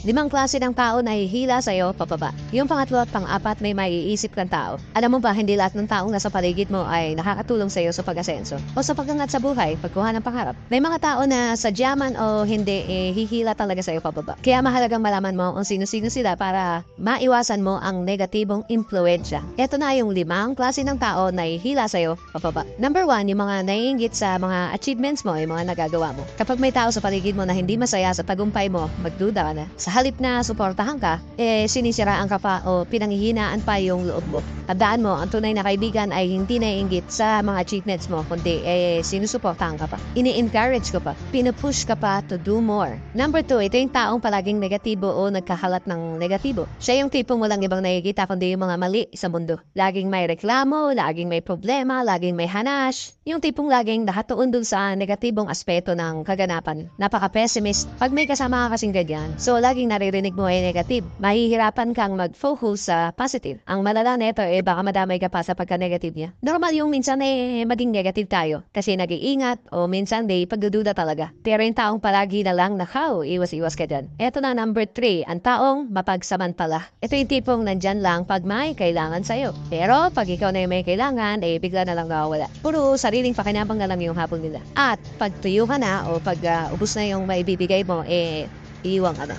5 klase ng tao na hihila sa'yo pababa. Yung pangatlo at pang-apat may maiisip kang tao. Alam mo ba, hindi lahat ng taong nasa paligid mo ay nakakatulong sa'yo sa pag-asenso o sa pag-angat sa buhay, pagkuha ng pangarap. May mga tao na sadyaman o hindi hihila talaga sa'yo pababa. Kaya mahalagang malaman mo kung sino-sino sila para maiwasan mo ang negatibong impluensya. Ito na yung 5 klase ng tao na hihila sa'yo pababa. Number 1, yung mga naiinggit sa mga achievements mo, yung mga nagagawa mo. Kapag may tao sa paligid mo na hindi masaya sa tagumpay mo, magduda ka na. Sa halip na suportahan ka, sinisiraan ka pa o pinanghihinaan pa yung loob mo. Tandaan mo, ang tunay na kaibigan ay hindi naiinggit sa mga achievements mo, kundi sinusuportahan ka pa. Ini-encourage ka pa. Pinupush ka pa to do more. Number 2, ito yung taong palaging negatibo o nagkakalat ng negatibo. Siya yung tipong walang ibang nakikita kundi yung mga mali sa mundo. Laging may reklamo, laging may problema, laging may hanash. Yung tipong laging nakatuon dun sa negatibong aspeto ng kaganapan. Napaka-pessimist. Pag may kasama ka kasing ganyan, so laging naririnig mo ay negative. Mahihirapan kang mag-focus sa positive. Ang malala neto baka madamay ka pa sa pagka-negative niya. Normal yung minsan maging negative tayo kasi nag-iingat o minsan pagdududa talaga. Pero yung taong palagi na lang nakaw, iwas-iwas ka dyan. Eto na number 3, ang taong mapagsamantala. Ito yung tipong nandyan lang pag may kailangan sa'yo. Pero pag ikaw na yung may kailangan, bigla na lang nawawala. Puro sariling pakinabang na lang yung hapon nila. At pag tuyo ka na o pag ubus na yung maibibigay mo, iiwan ka na.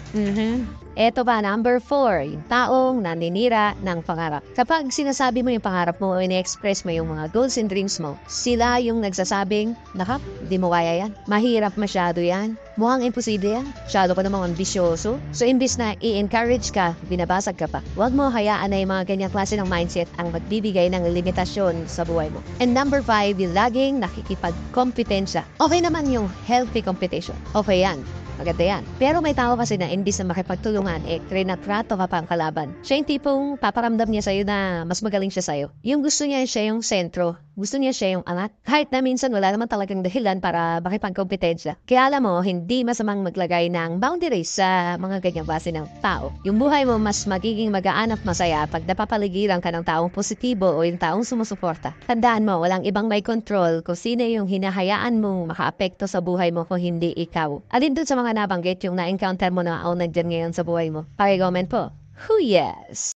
Eto pa, number 4, yung taong naninira ng pangarap. Kapag sinasabi mo yung pangarap mo o ini-express mo yung mga goals and dreams mo, sila yung nagsasabing, nakap, di mo kaya yan. Mahirap masyado yan. Mukhang imposible yan. Masyado ka namang ambisyoso. So, imbis na i-encourage ka, binabasag ka pa. Huwag mo hayaan na yung mga ganyang klase ng mindset ang magbibigay ng limitasyon sa buhay mo. And number 5, yung laging nakikipagkompetensya. Okay naman yung healthy competition. Okay yan. Maganda yan. Pero may tao kasi na imbis na makipagtulungan, trinatrato ka pang kalaban. Siya yung tipong paparamdam niya sa'yo na mas magaling siya sa'yo. Yung gusto niya siya yung sentro. Gusto niya siya yung angat. Kahit na minsan wala naman talagang dahilan para makipagkompetensya. Kaya alam mo, hindi masamang maglagay ng boundaries sa mga ganyang base ng tao. Yung buhay mo mas magiging magaan at masaya pag napapaligiran ka ng taong positibo o yung taong sumusuporta. Tandaan mo, walang ibang may control kung sino yung hinahayaan mong makaapekto sa buhay mo kung hindi ikaw. Alin dun sa mga nabanggit yung na-encounter mo na nandiyan ngayon sa buhay mo? Paki-comment po. Who yes?